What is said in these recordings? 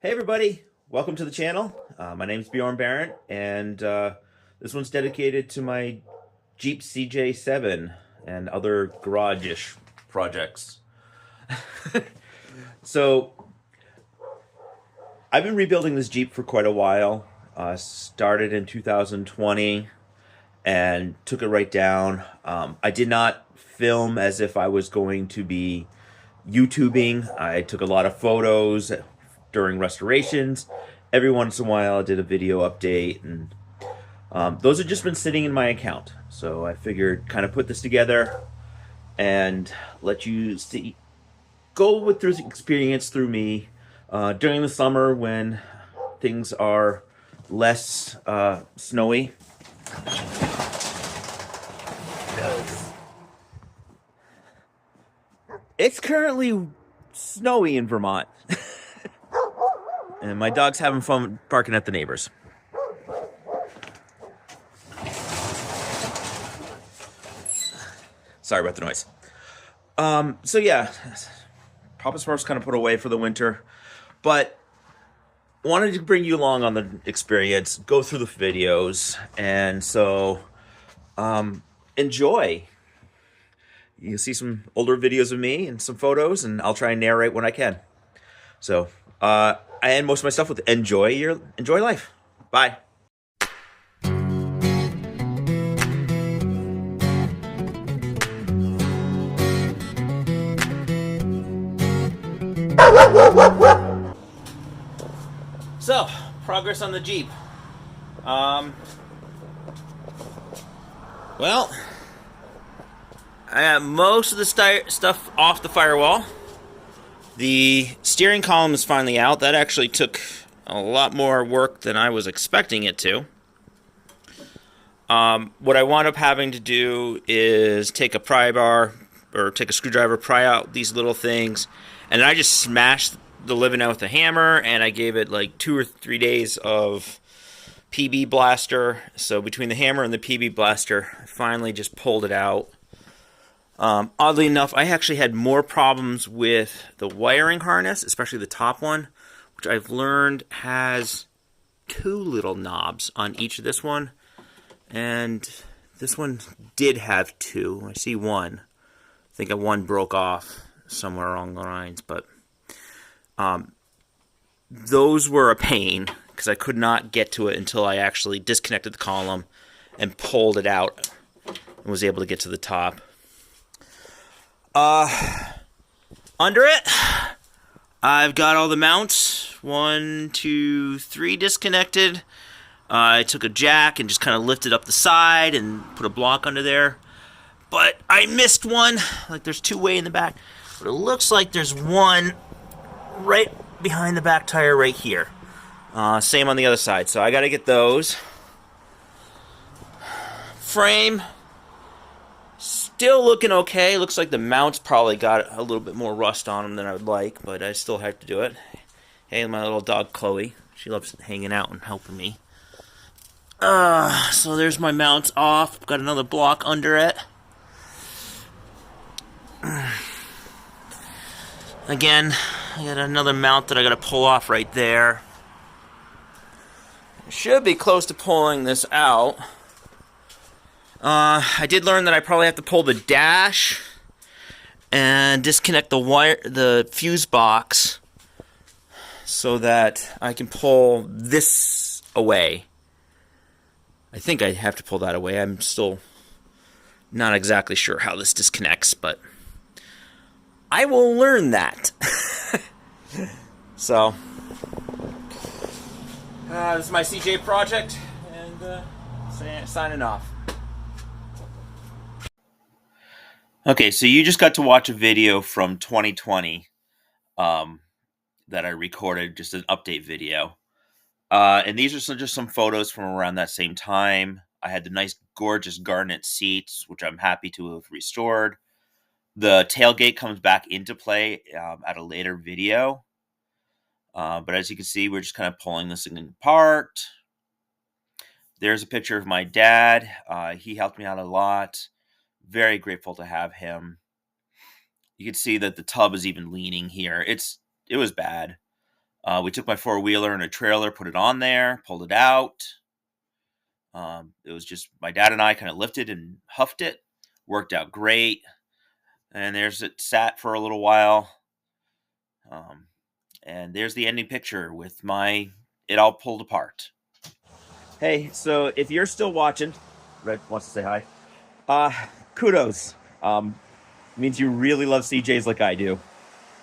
Hey everybody, welcome to the channel. My name is Bjorn Barrett, and this one's dedicated to my Jeep CJ7 and other garage-ish projects. So, I've been rebuilding this Jeep for quite a while. Started in 2020 and took it right down. I did not film as if I was going to be YouTubing. I took a lot of photos during restorations. Every once in a while, I did a video update, and those have just been sitting in my account. So I figured kind of put this together and let you see, go with this experience through me during the summer when things are less snowy. It's currently snowy in Vermont. And my dog's having fun barking at the neighbors. Sorry about the noise. So yeah, Papa Smurf's kind of put away for the winter, but wanted to bring you along on the experience, go through the videos, and so enjoy. You'll see some older videos of me and some photos, and I'll try and narrate when I can. So I end most of my stuff with enjoy life. Bye. So, progress on the Jeep. Well, I got most of the stuff off the firewall. The steering column is finally out. That actually took a lot more work than I was expecting it to. What I wound up having to do is take a pry bar or take a screwdriver, pry out these little things, and then I just smashed the living out with a hammer, and I gave it like 2 or 3 days of PB blaster. So between the hammer and the PB blaster, I finally just pulled it out. Oddly enough, I actually had more problems with the wiring harness, especially the top one, which I've learned has 2 little knobs on each of this one. And this one did have 2. I see one. I think one broke off somewhere along the lines, but those were a pain because I could not get to it until I actually disconnected the column and pulled it out and was able to get to the top. Under it, I've got all the mounts, 1, 2, 3 disconnected. I took a jack and just kind of lifted up the side and put a block under there. But I missed one. Like there's 2 way in the back. But it looks like there's one right behind the back tire right here. Same on the other side. So I got to get those. Frame. Still looking okay. Looks like the mounts probably got a little bit more rust on them than I would like. But I still have to do it. Hey, my little dog Chloe. She loves hanging out and helping me. So there's my mounts off. Got another block under it. Again, I got another mount that I got to pull off right there. Should be close to pulling this out. I did learn that I probably have to pull the dash and disconnect the wire, the fuse box, so that I can pull this away. I think I have to pull that away. I'm still not exactly sure how this disconnects, but I will learn that. So, this is my CJ project, and signing off. Okay, so you just got to watch a video from 2020 that I recorded, just an update video. And these are just some photos from around that same time. I had the nice, gorgeous garnet seats, which I'm happy to have restored. The tailgate comes back into play at a later video. But as you can see, we're just kind of pulling this thing apart. There's a picture of my dad. He helped me out a lot. Very grateful to have him. You can see that the tub is even leaning here. It was bad. We took my four-wheeler and a trailer, put it on there, pulled it out. It was just my dad and I kind of lifted and huffed it. Worked out great. And there's it sat for a little while. And there's the ending picture with it all pulled apart. Hey, so if you're still watching, Red wants to say hi. Kudos. Means you really love CJs like I do.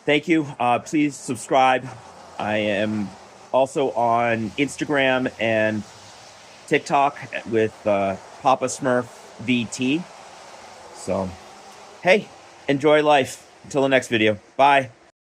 Thank you. Please subscribe. I am also on Instagram and TikTok with Papa Smurf VT. So, hey, enjoy life. Until the next video. Bye.